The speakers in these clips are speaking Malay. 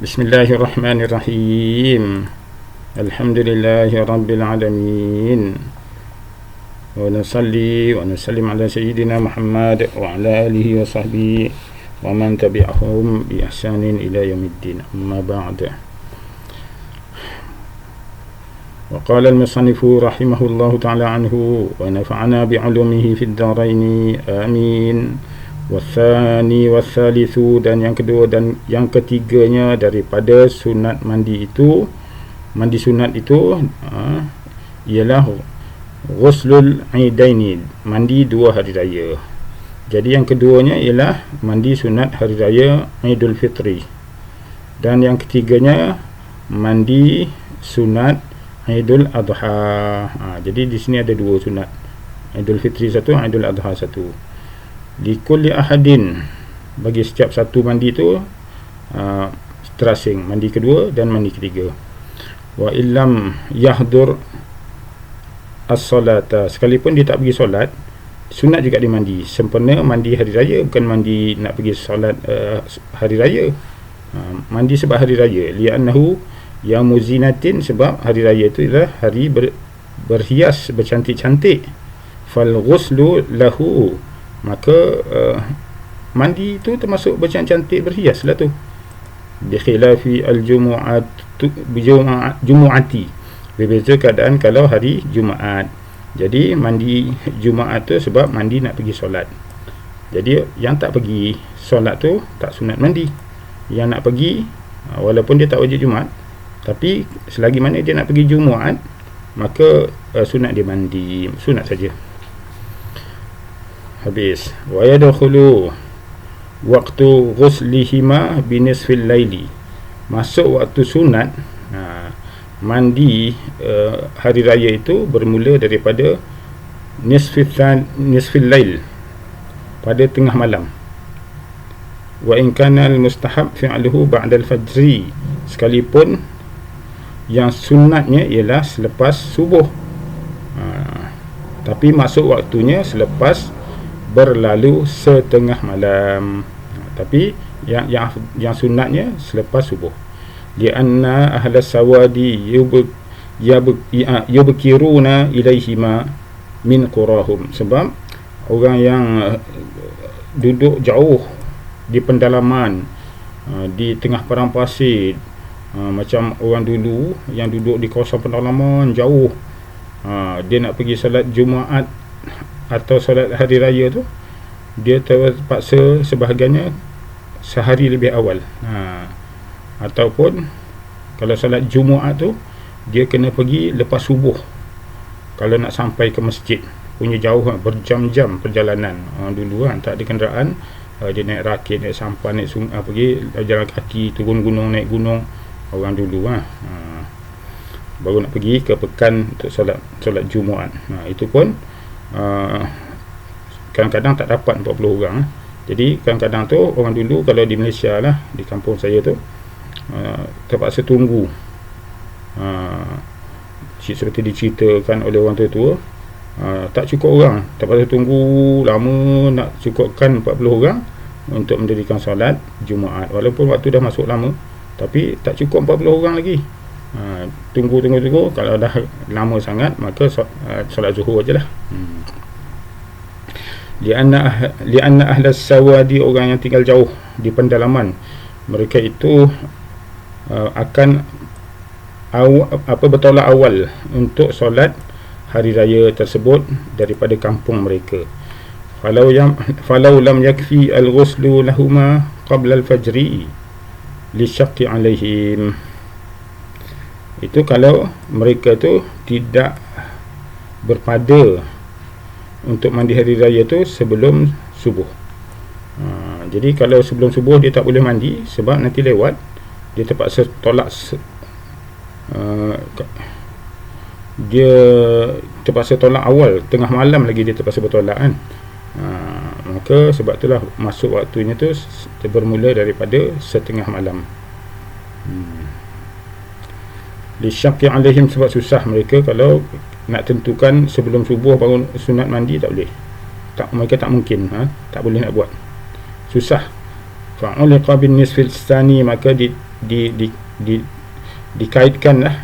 Bismillahirrahmanirrahim. Alhamdulillahi rabbil alamin. Wa nusalli wa nusallim ala sayyidina Muhammad wa ala alihi wa sahbihi wa man tabi'ahum bi ihsanin ila yaumiddin. Amma ba'd. Wa qala al-musannifu rahimahullahu ta'ala anhu wa nafa'ana bi'ulumihi fid dharain. Amin. Wathani wathalithu, dan yang kedua dan yang ketiganya daripada sunat mandi itu, mandi sunat itu ialah ghuslul aidaini, mandi dua hari raya. Jadi yang keduanya ialah mandi sunat hari raya Idul Fitri, dan yang ketiganya mandi sunat Idul Adha. Jadi di sini ada dua sunat, Idul Fitri satu, Idul Adha satu. Di kulli ahadin, bagi setiap satu mandi itu terasing, mandi kedua dan mandi ketiga. Wa illam yahdur as-salata, sekalipun dia tak pergi solat, sunat juga dia mandi. Sempena mandi hari raya, bukan mandi nak pergi solat hari raya. Mandi sebab hari raya, li'annahu yamuzinatin, sebab hari raya itu adalah hari berhias, bercantik-cantik. Fal ghuslu lahu, maka mandi itu termasuk bercantik-cantik, berhias lah tu. Bi khilafi jumu'ati, berbeza keadaan kalau hari Jumaat. Jadi mandi Jumaat tu sebab mandi nak pergi solat. Jadi yang tak pergi solat tu tak sunat mandi. Yang nak pergi, walaupun dia tak wajib Jumaat, tapi selagi mana dia nak pergi Jumaat, maka sunat dia mandi, sunat saja. Habis. Wa yadkhulu waqtu ghuslihima binisfil laili, masuk waktu sunat mandi hari raya itu bermula daripada nisfil lail, pada tengah malam. Wa in kana al mustahab fi'luhu ba'da al fajri, sekalipun yang sunatnya ialah selepas subuh, tapi masuk waktunya selepas berlalu setengah malam. Tapi yang sunatnya selepas subuh. Lianna ahlas sawadi yubkiruna ilaihima min qurahum, sebab orang yang duduk jauh di pendalaman, di tengah padang pasir, macam orang dulu yang duduk di kawasan pendalaman jauh, dia nak pergi solat Jumaat atau solat hari raya tu, dia terpaksa sebahagiannya sehari lebih awal. Ataupun kalau solat Jumaat tu, dia kena pergi lepas subuh kalau nak sampai ke masjid. Punya jauh, berjam-jam perjalanan. Dulu tak ada kenderaan, dia naik rakit, naik sampan, naik sungai, pergi jalan kaki, turun gunung, naik gunung. Orang dulu baru nak pergi ke Pekan untuk solat Jumaat. Itu pun kadang-kadang tak dapat 40 orang. Jadi kadang-kadang tu orang dulu, kalau di Malaysia lah, di kampung saya tu, terpaksa tunggu, seperti diceritakan oleh orang tua-tua, tak cukup orang, terpaksa tunggu lama nak cukupkan 40 orang untuk mendirikan solat Jumaat. Walaupun waktu dah masuk lama, tapi tak cukup 40 orang lagi. Tunggu. Kalau dah lama sangat, maka solat zuhur ajalah. Lianna ahlas sawadi, orang yang tinggal jauh di pendalaman, mereka itu akan bertolak awal untuk solat hari raya tersebut daripada kampung mereka. Falau lam yakfi al-ghuslu lahuma qabla al-fajri lisyaqqi alaihim, itu kalau mereka tu tidak berpada untuk mandi hari raya tu sebelum subuh. Jadi kalau sebelum subuh dia tak boleh mandi sebab nanti lewat, dia terpaksa tolak, dia terpaksa tolak awal, tengah malam lagi dia terpaksa bertolak kan. Maka sebab itulah masuk waktunya tu bermula daripada setengah malam. Lisyaqqi alaihim, sebab susah mereka kalau nak tentukan sebelum subuh baru sunat mandi, tak boleh. Mereka tak mungkin, tak boleh nak buat, susah. Fa'uliqa bin nisfil tsani, maka dikaitkanlah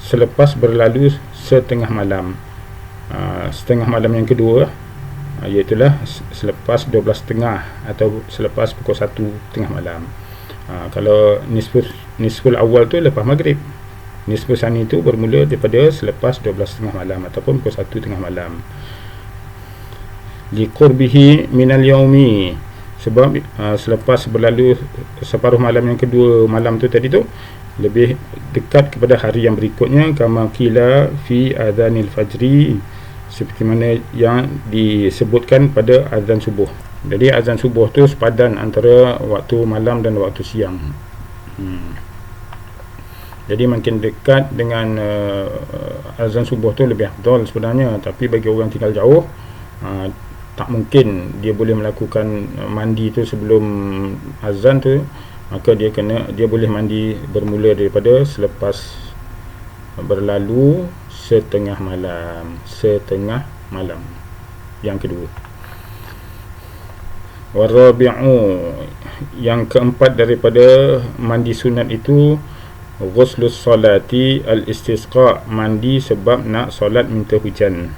selepas berlalu setengah malam. Setengah malam yang kedua iaitulah selepas 12.30 atau selepas pukul 1 tengah malam. Kalau nisful awal tu lepas maghrib, nisful sani tu bermula daripada selepas 12.30 malam ataupun pukul 1 tengah malam. Liqurbihi minal yaumi, sebab selepas berlalu separuh malam yang kedua malam tu tadi tu lebih dekat kepada hari yang berikutnya, kama qila fi adzanil fajri, seperti mana yang disebutkan pada azan subuh. Jadi azan subuh tu sepadan antara waktu malam dan waktu siang. Jadi makin dekat dengan azan subuh tu lebih afdal sebenarnya. Tapi bagi orang tinggal jauh, tak mungkin dia boleh melakukan mandi tu sebelum azan tu, maka dia boleh mandi bermula daripada selepas berlalu setengah malam yang kedua. Warabi'u, yang keempat daripada mandi sunat itu, ghuslus salati al-istisqa, mandi sebab nak solat minta hujan.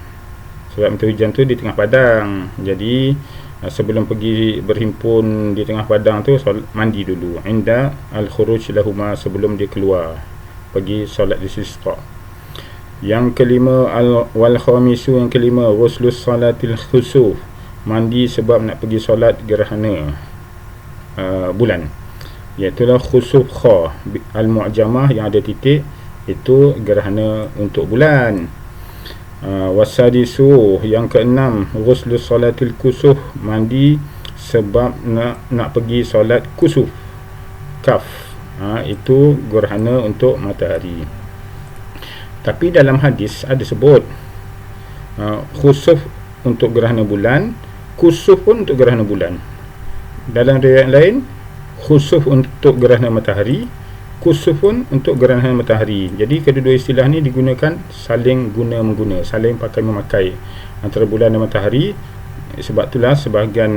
Sebab minta hujan tu di tengah padang, jadi sebelum pergi berhimpun di tengah padang tu mandi dulu, inda al-khuruj lahuma, sebelum dia keluar pergi solat istisqa. Yang kelima, wal khamisu, yang kelima, ghuslus salatil khusuf, mandi sebab nak pergi solat gerhana bulan, iaitulah khusuf kha al-mu'jamah yang ada titik, itu gerhana untuk bulan. Wasadisu, yang keenam, ghuslus salatil kusuf, mandi sebab nak pergi solat kusuf, kaf, itu gerhana untuk matahari. Tapi dalam hadis ada sebut khusuf untuk gerhana bulan, kusuf pun untuk gerhana bulan. Dalam riwayat lain, khusuf untuk gerhana matahari, kusuf pun untuk gerhana matahari. Jadi kedua-dua istilah ni digunakan saling guna-mengguna, saling pakai-memakai antara bulan dan matahari. Sebab itulah sebahagian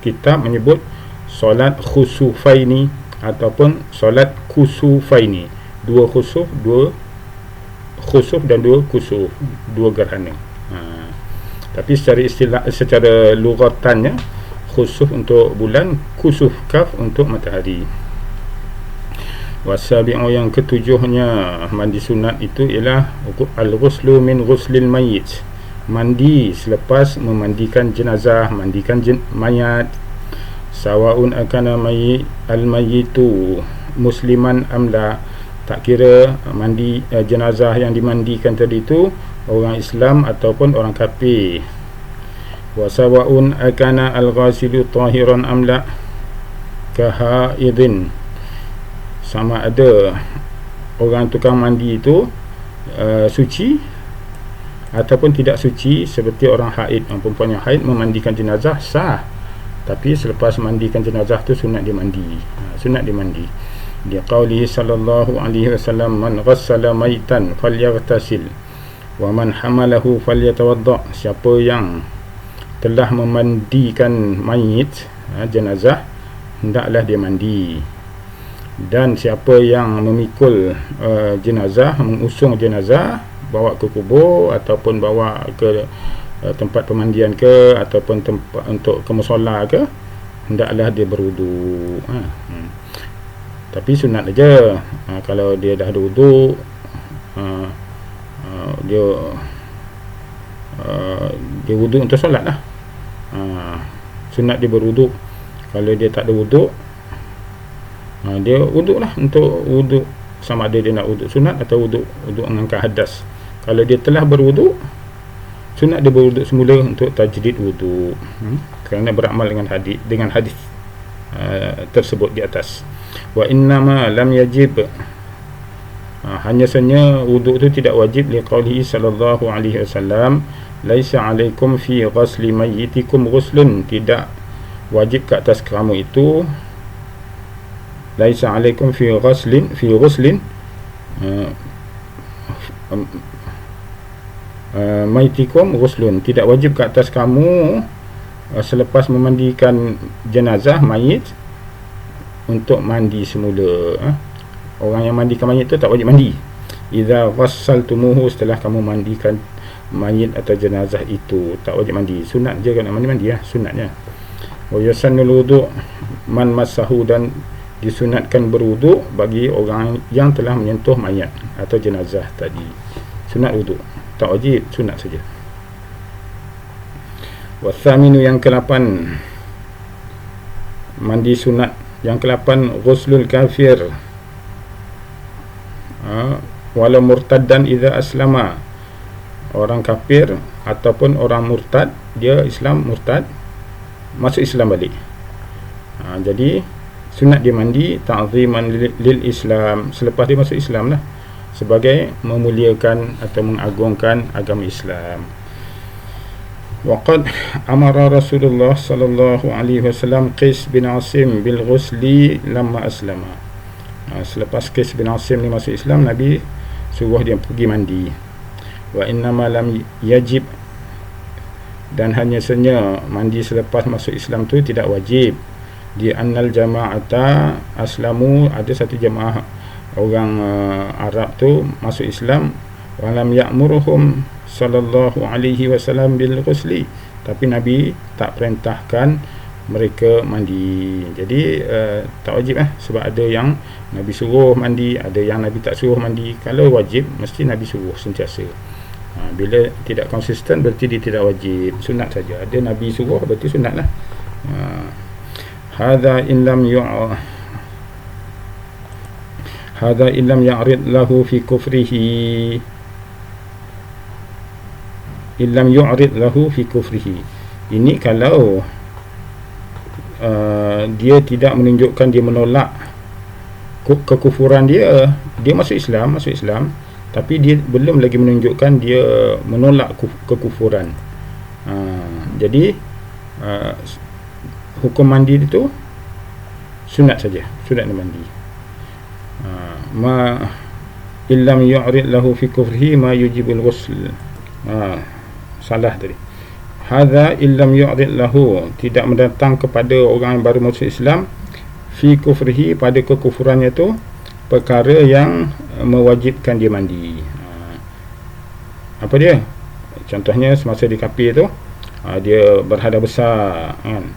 kitab menyebut solat khusufaini ataupun solat kusufaini, dua khusuf dan dua kusuf, dua gerhana. Tapi secara lughatannya, khusuf untuk bulan, kusuf kaf untuk matahari. Wasabi'u, yang ketujuhnya mandi sunat itu ialah al-ghuslu min ghuslil mayyit, mandi selepas memandikan jenazah, mandikan mayat. Sawaun akana al-mayyitu musliman amla, tak kira mandi jenazah yang dimandikan tadi itu orang Islam ataupun orang kafir. Wasawaun akana al-ghasilu tahiran amla kahaidin, sama ada orang tukang mandi itu suci ataupun tidak suci, seperti orang haid, perempuan yang haid memandikan jenazah sah, tapi selepas mandikan jenazah tu sunat dia mandi. Dia qaulihi sallallahu alaihi wasallam, man ghassala maitan falyaghtasil wa man hamalahu falyatawadda, siapa yang telah memandikan mayit, jenazah, hendaklah dia mandi. Dan siapa yang memikul jenazah, mengusung jenazah, bawa ke kubur ataupun bawa ke tempat pemandian ke, ataupun tempat untuk ke musola ke, hendaklah dia berwudu. Tapi sunat aja. Kalau dia dah ada wudu, dia wudu untuk solat lah. Sunat dia berwudu. Kalau dia tak ada wudu, dia wuduk lah, untuk wuduk sama ada dia nak wuduk sunat atau wuduk mengangkat hadas. Kalau dia telah berwuduk, sunat dia berwuduk semula untuk tajdid wuduk, kerana beramal dengan hadis tersebut di atas. Wa innama lam yajib, hanya saja wuduk itu tidak wajib, liqaulihi sallallahu alaihi wasallam, laisa alaikum fi ghusli mayyitikum ghuslun, tidak wajib ke atas kamu itu, laisa alaikum fi ghuslin maitikum ghuslun, tidak wajib ke atas kamu selepas memandikan jenazah mayit, untuk mandi semula. Orang yang mandikan mayit tu tak wajib mandi. Idza ghassaltumuhu, setelah kamu mandikan mayit atau jenazah itu, tak wajib mandi. Sunat je kan nak mandi lah, sunatnya. Wa yusannul wudu' man massahu, dan disunatkan berwuduk bagi orang yang telah menyentuh mayat atau jenazah tadi. Sunat wuduk, tak wajib, sunat saja. Wathaminu, yang ke-8, mandi sunat. Yang ke-8, ghuslul kafir walau murtaddan idza aslama. Orang kafir ataupun orang murtad, dia Islam murtad, masuk Islam balik. Jadi sunat dia mandi ta'ziman lil Islam, selepas dia masuk Islam lah, sebagai memuliakan atau mengagungkan agama Islam. Waqad amara Rasulullah sallallahu alaihi wasallam Qais bin Asim bil ghusli lamma aslama. Selepas Qais bin Asim ni masuk Islam, Nabi suruh dia pergi mandi. Wa innama lam yajib, dan hanya saja mandi selepas masuk Islam tu tidak wajib. Di annal jama'ata aslamu, ada satu jemaah orang Arab tu masuk Islam, wa lam ya'muruhum sallallahu alaihi wasallam bil ghusli, tapi Nabi tak perintahkan mereka mandi. Jadi tak wajib sebab ada yang Nabi suruh mandi, ada yang Nabi tak suruh mandi. Kalau wajib mesti Nabi suruh sentiasa. Bila tidak konsisten berarti dia tidak wajib, sunat saja. Ada Nabi suruh berarti sunat lah. Hadza in lam ya'rid lahu fi kufrihi, illam yu'rid lahu fi kufrihi. Ini kalau dia tidak menunjukkan, dia menolak kekufuran dia. Dia masuk Islam, tapi dia belum lagi menunjukkan dia menolak kekufuran. Jadi hukum mandi itu sunat saja, sunat mandi. Ma illam yu'rid lahu fi kufrihi ma yujibul ghusl. Salah tadi. Hadza illam yu'rid lahu, tidak mendatang kepada orang yang baru masuk Islam, fi kufrihi, pada kekufurannya tu, perkara yang mewajibkan dia mandi. Apa dia? Contohnya semasa di kafir tu, dia berhadas besar kan,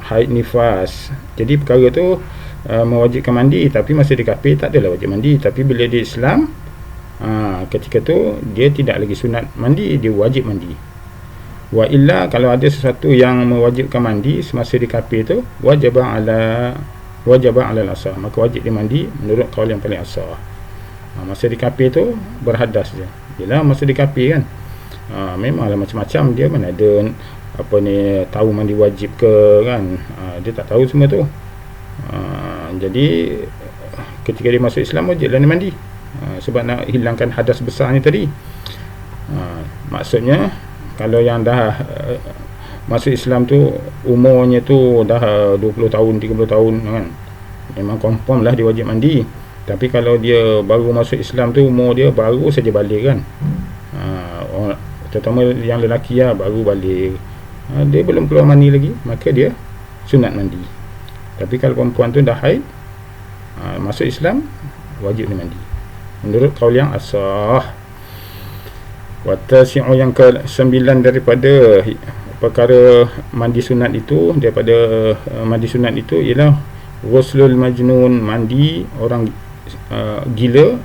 haid nifas. Jadi perkara tu mewajibkan mandi, tapi masa di kafir tak adalah wajib mandi. Tapi bila di Islam, ketika tu dia tidak lagi sunat mandi, dia wajib mandi. Wa illa, kalau ada sesuatu yang mewajibkan mandi semasa di kafir tu, wajibah ala al-asah, maka wajib dia mandi menurut kaul yang paling asah. Masa di kafir tu berhadas je. Bila masa di kafir kan, memanglah macam-macam dia, mana ada apa ni tahu mandi wajib ke kan, dia tak tahu semua tu. Jadi ketika dia masuk Islam wajiblah dia mandi, sebab nak hilangkan hadas besar ni tadi. Maksudnya kalau yang dah masuk Islam tu umurnya tu dah 20 tahun 30 tahun kan, memang confirm lah dia wajib mandi. Tapi kalau dia baru masuk Islam tu, umur dia baru saja balik kan, terutama yang lelaki lah, baru balik, dia belum keluar mani lagi, maka dia sunat mandi. Tapi kalau perempuan tu dah haid, masuk Islam, wajib dia mandi menurut kaul yang asah. Watasi'u, yang ke-9 daripada perkara mandi sunat itu, daripada mandi sunat itu ialah ghuslul majnun, mandi orang gila.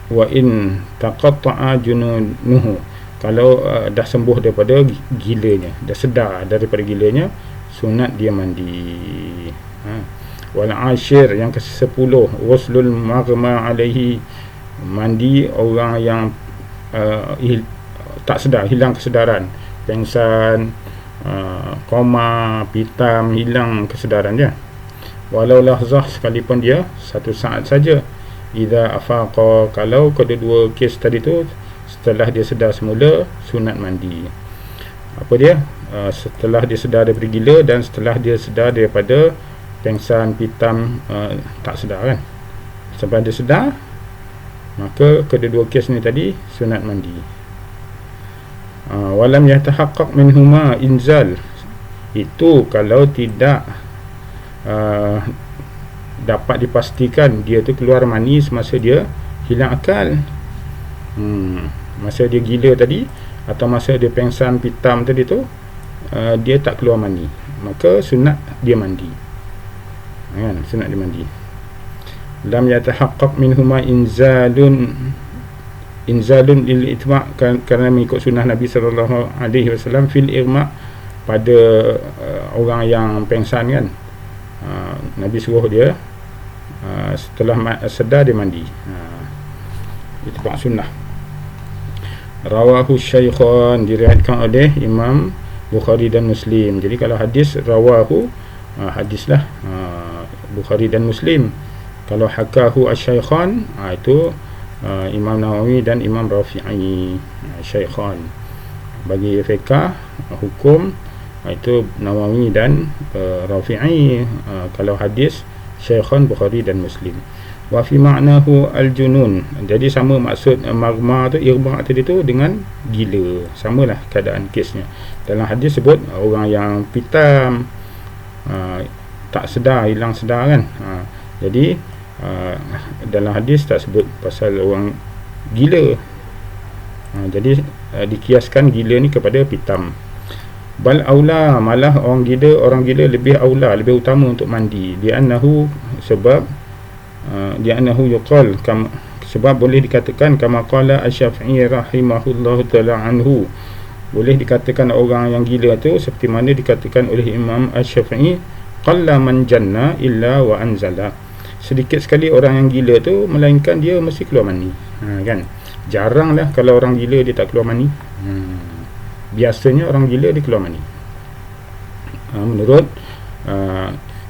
Wa in taqatta'a jununuhu, kalau dah sembuh daripada gilanya, dah sedar daripada gilanya, sunat dia mandi. Wal ashir, yang ke-10, ghuslul maghma alaihi, mandi orang yang tak sedar, hilang kesedaran, pengsan, koma, pitam, hilang kesedaran dia. Walau lahzah, sekalipun dia satu saat saja. Idza afaqa, kalau kedua-dua kes tadi tu setelah dia sedar semula, sunat mandi. Apa dia? Setelah dia sedar daripada gila dan setelah dia sedar daripada pengsan, pitam, tak sedar kan. Sampai dia sedar, maka kedua-dua kes ni tadi sunat mandi. Walam yatahaqqaq minhuma inzal, itu kalau tidak dapat dipastikan dia tu keluar mani semasa dia hilang akal. Masa dia gila tadi atau masa dia pengsan pitam tadi tu, dia tak keluar mani, maka sunat dia mandi. Kan, sunat dia mandi. Lam yatahaqqaq minhuma inzalun lil itma', kerana mengikut sunnah Nabi sallallahu alaihi wasallam fil irma' pada orang yang pengsan kan. Nabi suruh dia setelah sedar dia mandi. Itu pak sunnah. Rawahu Syaikhan, diriwayatkan oleh Imam Bukhari dan Muslim. Jadi kalau hadis rawahu, hadislah Bukhari dan Muslim. Kalau hakahu Asy-Syaikhan, itu Imam Nawawi dan Imam Rafi'i. Syaikhan bagi fiqh hukum itu Nawawi dan Rafi'i. Kalau hadis Syaikhan Bukhari dan Muslim. Wa fi ma'nahu al-junun, jadi sama maksud magma tu, irma tadi tu dengan gila, samalah keadaan kesnya. Dalam hadis sebut orang yang pitam, tak sedar, hilang sedar kan. Jadi dalam hadis tak sebut pasal orang gila. Jadi dikiaskan gila ni kepada pitam. Bal aula, malah orang gila lebih aula, lebih utama untuk mandi. Li'annahu, sebab li'annahu yuqal, sebab boleh dikatakan kama qala Asy-Syafi'i rahimahullahu ta'ala anhu, boleh dikatakan orang yang gila tu seperti mana dikatakan oleh Imam Asy-Syafi'i, qalla man janna illa wa anzala, sedikit sekali orang yang gila tu melainkan dia mesti keluar mani. Kan, jaranglah kalau orang gila dia tak keluar mani. Biasanya orang gila dia keluar mani. Menurut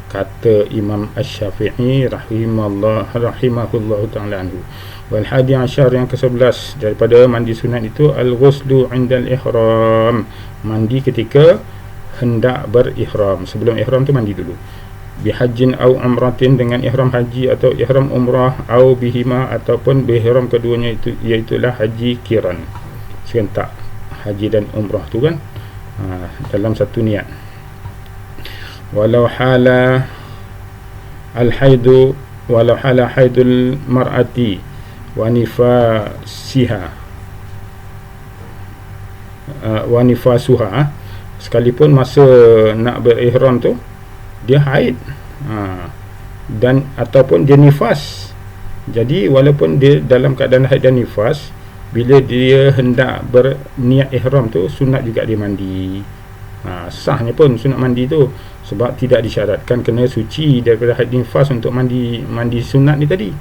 kata Imam Asy-Syafi'i rahimahullahu ta'ala anhu. Wal hadi asyar, yang ke-11 daripada mandi sunat itu, al-ghuslu 'indal ihram, mandi ketika hendak berihram. Sebelum ihram tu mandi dulu. Bihajjin au umratin, dengan ihram haji atau ihram umrah, au bihima, ataupun bihram keduanya itu, iaitulah haji kiran, serentak haji dan umrah tu kan, dalam satu niat. Walau hala al-haidu, walau hala haidul mar'ati wa nifasuha, sekalipun masa nak berihram tu dia haid, dan ataupun dia nifas. Jadi walaupun dia dalam keadaan haid dan nifas, bila dia hendak berniat ihram tu sunat juga dia mandi. Sahnya pun sunat mandi tu, sebab tidak disyaratkan kena suci daripada haid nifas untuk mandi sunat ni tadi.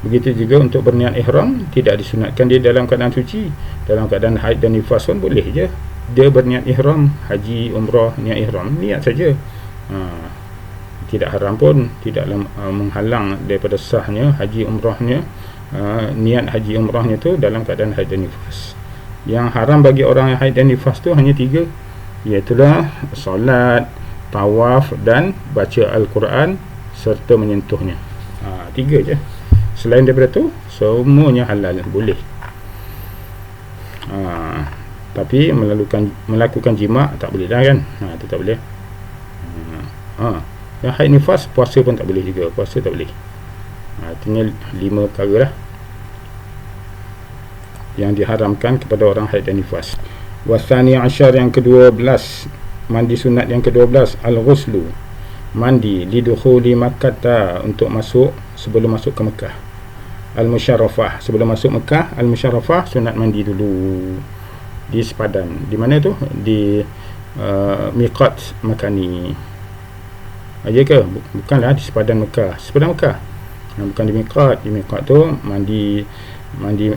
Begitu juga untuk berniat ihram, tidak disunatkan dia dalam keadaan suci. Dalam keadaan haid dan nifas pun boleh je dia berniat ihram, haji, umrah, niat ihram, niat saja. Tidak haram pun, tidaklah menghalang daripada sahnya haji umrahnya, niat haji umrahnya tu dalam keadaan haid dan nifas. Yang haram bagi orang yang haid dan nifas tu hanya 3, iaitulah solat, tawaf dan baca Al-Quran serta menyentuhnya. 3 je. Selain daripada tu semuanya halal, boleh. Tapi melakukan jima' tak boleh dah kan. Itu tak boleh. Yang haid nifas, puasa pun tak boleh juga. Puasa tak boleh. Artinya 5 perkara lah yang diharamkan kepada orang haid dan nifas. Wasani asyar, yang ke-12, mandi sunat yang ke-12, al-ghuslu, mandi lidukhuli Makkah, untuk masuk, sebelum masuk ke Mekah. Al-Musyarrafah, sebelum masuk Mekah, Al-Musyarrafah sunat mandi dulu di sepadan. Di mana tu? Di miqat makani. Aja ke? Bukanlah di sepadan Mekah. Sepadan Mekah. Bukan di miqat. Di miqat tu mandi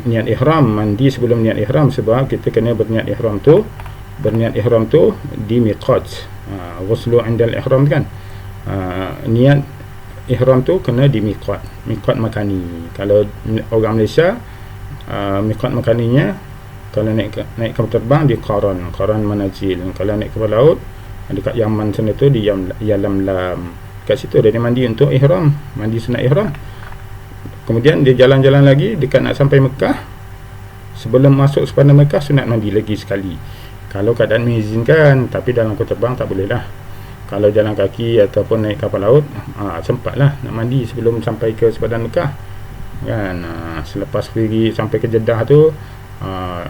niat ihram, mandi sebelum niat ihram, sebab kita kena berniat ihram tu di miqat. Ghuslu 'indal ihram kan. Niat ihram tu kena di miqat makani. Kalau orang Malaysia, miqat makaninya kalau naik kapal terbang di Qaran Manazil. Kalau naik kapal laut dekat Yaman sana tu di Yalamlam. Kat situ dia mandi untuk ihram, mandi sunat ihram. Kemudian dia jalan-jalan lagi dekat nak sampai Mekah. Sebelum masuk sepadan Mekah sunat mandi lagi sekali, kalau keadaan mengizinkan. Tapi dalam kapal terbang tak boleh lah. Kalau jalan kaki ataupun naik kapal laut, sempatlah nak mandi sebelum sampai ke sepadan Mekah kan. Selepas pergi sampai ke Jeddah tu,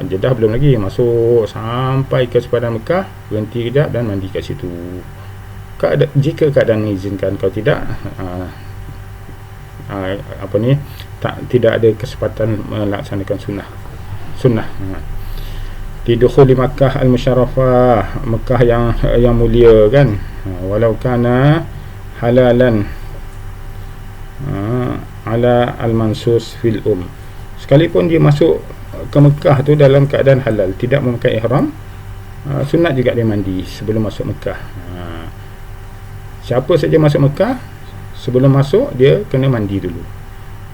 Jeddah belum lagi, masuk sampai ke sepadan Mekah, berhenti kejap dan mandi kat situ jika keadaan mengizinkan. Kalau tidak, tidak ada kesempatan melaksanakan sunnah. Didukhul di Makkah al-Musyarrafah, Mekah yang mulia kan. Walau kana halalan ala al-mansus fil sekalipun dia masuk ke Mekah tu dalam keadaan halal, tidak memakai ihram, sunat juga dia mandi sebelum masuk Mekah. Siapa saja masuk Mekah, sebelum masuk dia kena mandi dulu,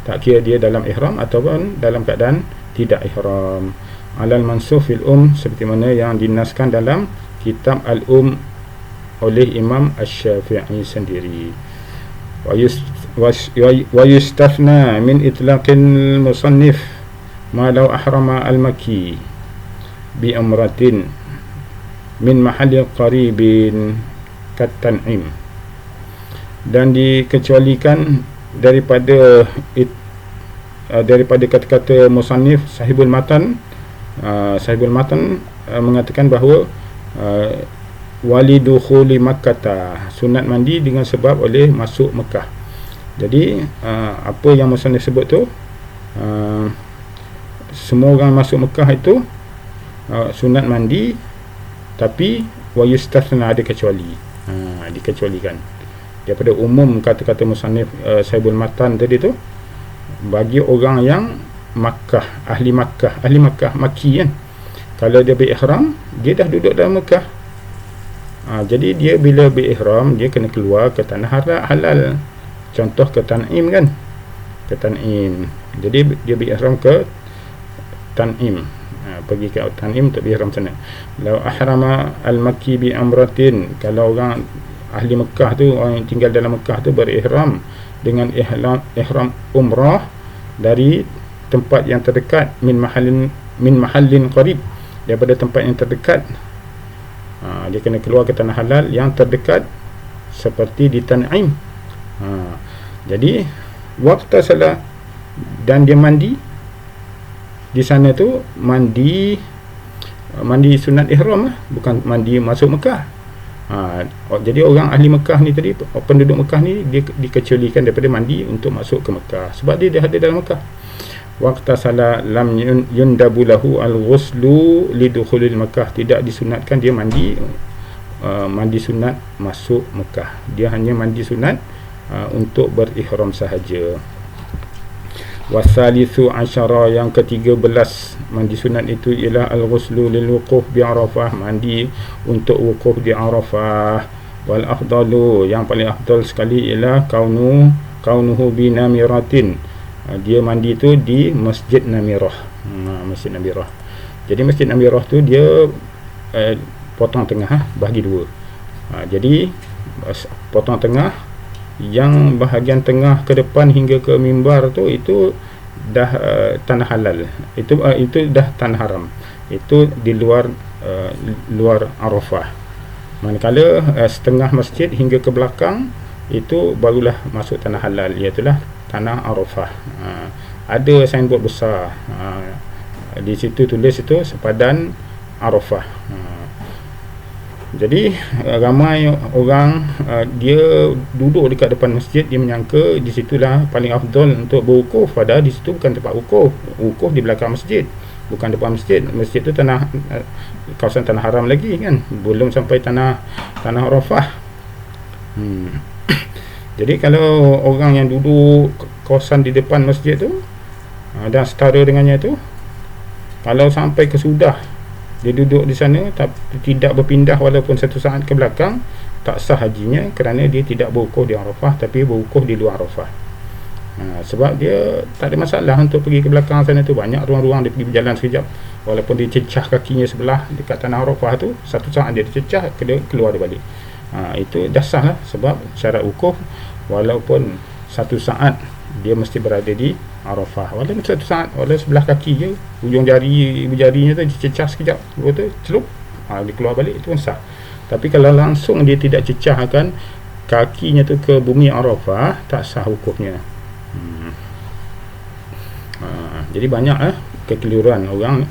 tak kira dia dalam ihram ataupun dalam keadaan tidak ihram. Alal mansuf fil seperti mana yang dinaskan dalam kitab al-Um oleh Imam Asy-Syafi'i sendiri. Wa yustafna min itlaqil musannif ma law ahrama al-makki bi amratin min mahallin qaribin kat-tan'im, dan dikecualikan daripada kata-kata musannif sahibul matan. Sahibul matan mengatakan bahawa walidukhuli makkah, sunat mandi dengan sebab oleh masuk Mekah. Jadi apa yang musannif sebut tu, semua orang masuk Mekah itu sunat mandi, tapi wa yustathna, ada kecuali, dikecualikan daripada umum kata-kata musannif sahibul matan tadi tu, bagi orang yang Makkah, ahli Makkah, Makki kan. Kalau dia berihram, dia dah duduk dalam Mekah, jadi dia bila berihram, dia kena keluar ke tanah halal. Contoh ke Tan'im kan, ke Tan'im. Jadi dia berihram ke Tan'im, pergi ke Tan'im untuk berihram sana. Law ahrama al-Makki bi amratin, kalau orang ahli Mekah tu, orang yang tinggal dalam Mekah tu berihram dengan ihram umrah dari tempat yang terdekat, min mahallin qarib, daripada tempat yang terdekat, dia kena keluar ke tanah halal yang terdekat seperti di Tan'im. Jadi waktu salat dan dia mandi di sana tu, mandi sunat ihram, bukan mandi masuk Mekah. Jadi orang ahli Mekah ni tadi, penduduk Mekah ni, dia dikecualikan daripada mandi untuk masuk ke Mekah sebab dia ada dalam Mekah. Waqta salat lam yundabu lahu al-ghuslu lidukhulil Mekah, tidak disunatkan dia mandi sunat masuk Mekah. Dia hanya mandi sunat untuk berihram sahaja. Wasalithu asyara, yang ke-13 mandi sunat itu ialah al-ghuslu lil wuquf bi Arafah, mandi untuk wukuf di Arafah. Wal afdalu, yang paling afdal sekali ialah kaunuhu bi namiratin, dia mandi tu di Masjid Namirah. Masjid Namirah. Jadi Masjid Namirah tu dia potong tengah, bahagi dua. Jadi potong tengah, yang bahagian tengah ke depan hingga ke mimbar tu, itu dah tanah halal, itu dah tanah haram, itu di luar Arafah. Manakala setengah masjid hingga ke belakang itu barulah masuk tanah halal, iaitulah tanah Arafah. Ada signboard besar, di situ tulis itu sepadan Arafah. Jadi ramai orang dia duduk dekat depan masjid, dia menyangka di situlah paling afdal untuk berwukuf, padahal di situ bukan tempat wukuf. Wukuf di belakang masjid, bukan depan masjid. Masjid tu kawasan tanah haram lagi kan, belum sampai tanah Arafah. Jadi kalau orang yang duduk kawasan di depan masjid tu dan setara dengannya tu, kalau sampai kesudah dia duduk di sana tapi tidak berpindah walaupun satu saat ke belakang, tak sah hajinya, kerana dia tidak berwukuf di Arafah tapi berwukuf di luar Arafah. Sebab dia tak ada masalah untuk pergi ke belakang sana tu, banyak ruang-ruang dia pergi berjalan sekejap, walaupun dia cecah kakinya sebelah dekat tanah Arafah tu, satu saat dia cecah, keluar dia balik. Itu dah sah lah, sebab syarat wukuf walaupun satu saat dia mesti berada di Arafah, walaupun satu saat, walaupun sebelah kaki je, ujung jarinya tu dicecah sekejap, lepas tu celup, dia keluar balik, itu pun sah. Tapi kalau langsung dia tidak cecahkan kakinya tu ke bumi Arafah, tak sah wukufnya. Jadi banyak kekeliruan orang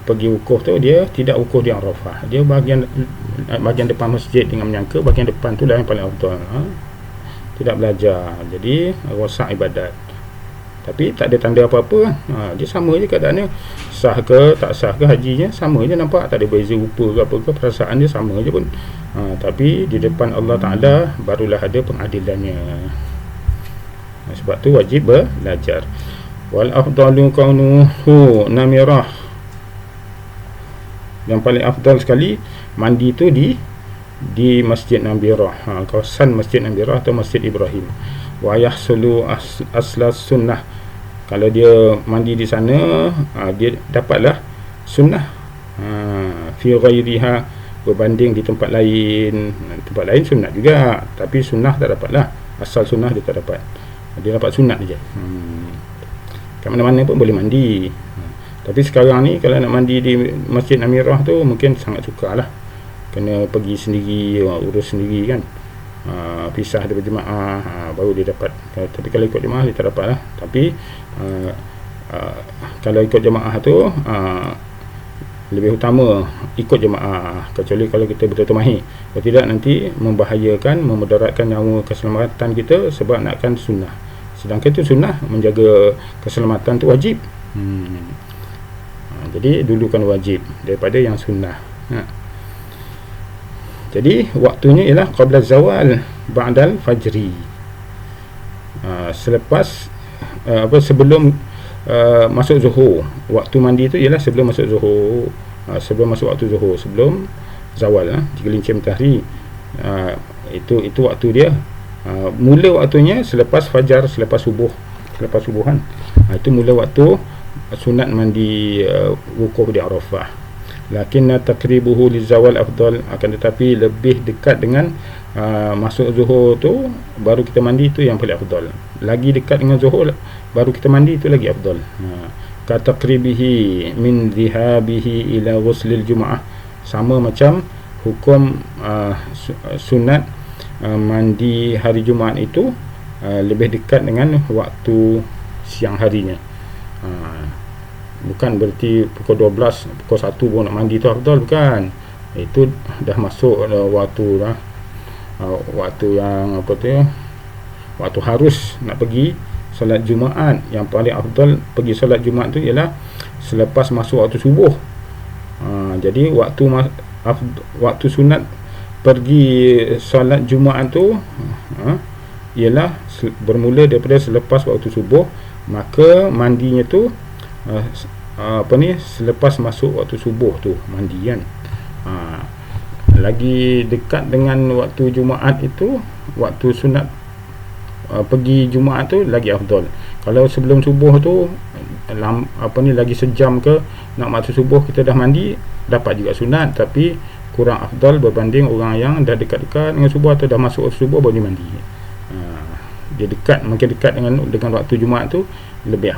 pergi wukuf tu, dia tidak wukuf di Arafah, dia bahagian depan masjid dengan menyangka bahagian depan tu lah yang paling afdal. Tidak belajar, jadi rosak ibadat. Tapi tak ada tanda apa-apa. Dia sama je keadaannya, sah ke tak sah ke hajinya sama je, nampak tak ada beza rupa ke apa ke, perasaan dia sama je pun. Tapi di depan Allah Ta'ala barulah ada pengadilannya. Sebab tu wajib belajar. Wal afdalu kaunuhu namirah. Yang paling afdal sekali mandi tu di Masjid Namirah, kawasan Masjid Namirah atau Masjid Ibrahim. Wa yahsulu aslas sunnah. Kalau dia mandi di sana, dia dapatlah sunnah fi ghairiha, berbanding di tempat lain. Tempat lain sunnah juga, tapi sunnah tak dapatlah. Asal sunnah dia tak dapat. Dia dapat sunat je. Kat mana-mana pun boleh mandi. Tapi sekarang ni kalau nak mandi di Masjid Namirah tu mungkin sangat sukar lah. Kena pergi sendiri, urus sendiri kan. Pisah daripada jemaah, baru dia dapat. Tapi kalau ikut jemaah dia tak dapat lah. Tapi kalau ikut jemaah tu lebih utama ikut jemaah, kecuali kalau kita betul-betul mahir. Kalau tidak nanti membahayakan, memudaratkan nyawa keselamatan kita sebab nakkan sunnah. Sedangkan itu sunnah, menjaga keselamatan tu wajib. Jadi dulukan wajib daripada yang sunnah. Jadi waktunya ialah qabla zawal ba'dal fajri. Selepas sebelum masuk zuhur. Waktu mandi tu ialah sebelum masuk zuhur, sebelum masuk waktu zuhur, sebelum zawal, digelincir matahari. Itu waktu dia. Mula waktunya selepas fajar, selepas subuhan. Itu mula waktu sunat mandi wukuf di Arafah. Lakinna taqribuhu lizawal afdal, akan tetapi lebih dekat dengan masuk zuhur tu baru kita mandi, tu yang paling afdal. Lagi dekat dengan zuhur baru kita mandi, itu lagi afdal. Ka taqribihi min dhihabihi ila ghuslil jumaah, sama macam hukum sunat mandi hari Jumaat itu lebih dekat dengan waktu siang harinya. Bukan berarti pukul 12, pukul 1 pun nak mandi tu afdal, bukan. Itu dah masuk waktu dah. Waktu yang waktu harus nak pergi solat Jumaat. Yang paling afdal pergi solat Jumaat tu ialah selepas masuk waktu subuh. Jadi waktu sunat pergi solat Jumaat tu ialah bermula daripada selepas waktu subuh. Maka mandinya tu selepas masuk waktu subuh tu mandi kan. Lagi dekat dengan waktu Jumaat itu, waktu sunat pergi Jumaat tu lagi afdal. Kalau sebelum subuh tu lagi sejam ke nak masuk subuh kita dah mandi, dapat juga sunat, tapi kurang afdal berbanding orang yang dah dekat-dekat dengan subuh atau dah masuk waktu subuh baru mandi. Dia makin dekat dengan waktu Jumaat tu lebih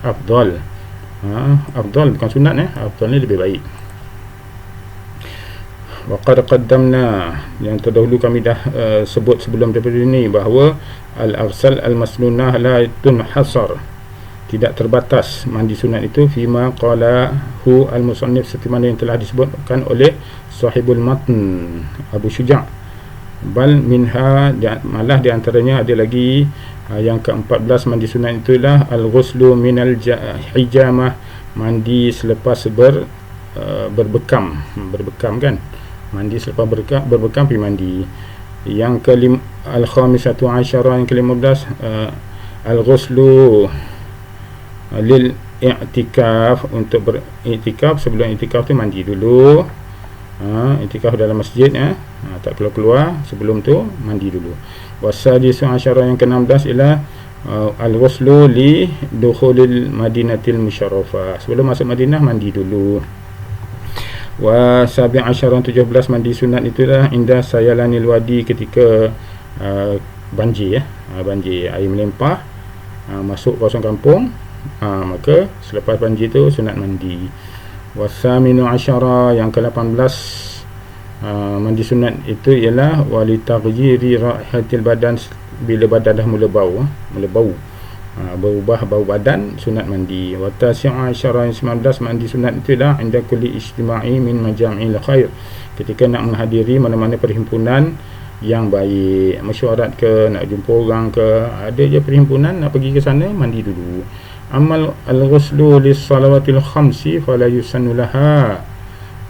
afdal. Afdal bukan sunat, afdal ni lebih baik. Wa qad qaddamna, yang terdahulu kami dah sebut sebelum daripada ini, bahawa al-arsal al-masnunah la tunhasar, tidak terbatas mandi sunat itu, fima qala hu al-musannif, seperti mana yang telah disebutkan oleh sahibul matn Abu Syuja'. Bal minha, malah di antaranya ada lagi yang ke-14 mandi sunat itulah al-ghuslu minal hijamah, mandi selepas berbekam kan, mandi selepas berbekam pergi mandi. Yang al-khamisatu asyara, yang ke-15 al-ghuslu lil i'tikaf, untuk beriktikaf. Sebelum i'tikaf tu mandi dulu, i'tikaf dalam masjid, tak keluar-keluar, sebelum tu mandi dulu. Wasadisu asyara, yang ke-16 ialah al-ghuslu li dukhulil madinatil musyarrafah, sebelum masuk Madinah mandi dulu. Wa sabi' asyara, 17 mandi sunat itulah inda sayalanil wadi, ketika banjir air melimpah masuk kawasan kampung, maka selepas banjir tu sunat mandi. Wasaminu asyara, yang ke-18 Mandi sunat itu ialah wali taghyiri raihatil badan, bila badan dah mula bau, berubah bau badan, sunat mandi. Wa tasi'a asyara 19, mandi sunat itu dah inda kulli ijtima'i min majami'il khair, ketika nak menghadiri mana-mana perhimpunan yang baik, mesyuarat ke, nak jumpa orang ke, ada je perhimpunan nak pergi ke sana, mandi dulu. Amal al-ghuslu lis-salawatil khamsi fala yusannu laha,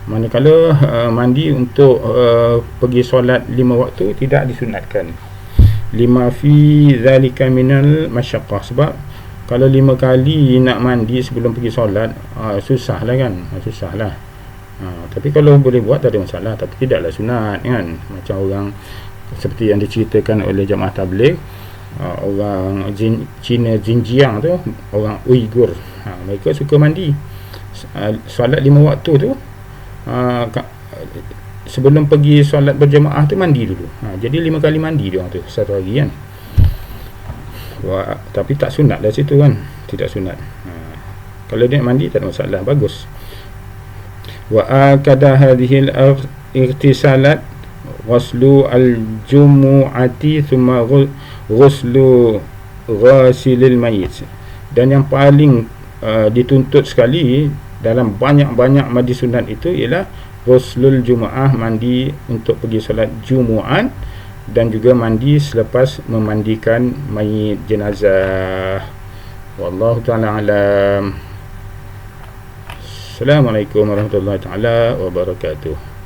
manakala mandi untuk pergi solat 5 waktu tidak disunatkan. Lima fi zalika minal masyaqqah, sebab kalau 5 kali nak mandi sebelum pergi solat, susahlah kan, susahlah. Tapi kalau boleh buat tak ada masalah, tapi tidaklah sunat kan. Macam orang seperti yang diceritakan oleh jemaah tabligh, orang Cina Xinjiang tu, orang Uyghur, mereka suka mandi solat 5 waktu tu, sebelum pergi solat berjemaah tu mandi dulu. Jadi 5 kali mandi dia orang tu satu hari kan. Tapi tak sunat dari situ kan, tidak sunat. Kalau dia mandi tak ada masalah, bagus. Wa akada hadhil irtisalat ghuslu al-jumu'ati thumma ghuslu ghasilil mayyit. Dan yang paling dituntut sekali dalam banyak-banyak mandi sunat itu ialah ghuslul jumu'ah, mandi untuk pergi solat Jumaat, dan juga mandi selepas memandikan mayit jenazah. Wallahu ta'ala alam. Assalamualaikum warahmatullahi taala wabarakatuh.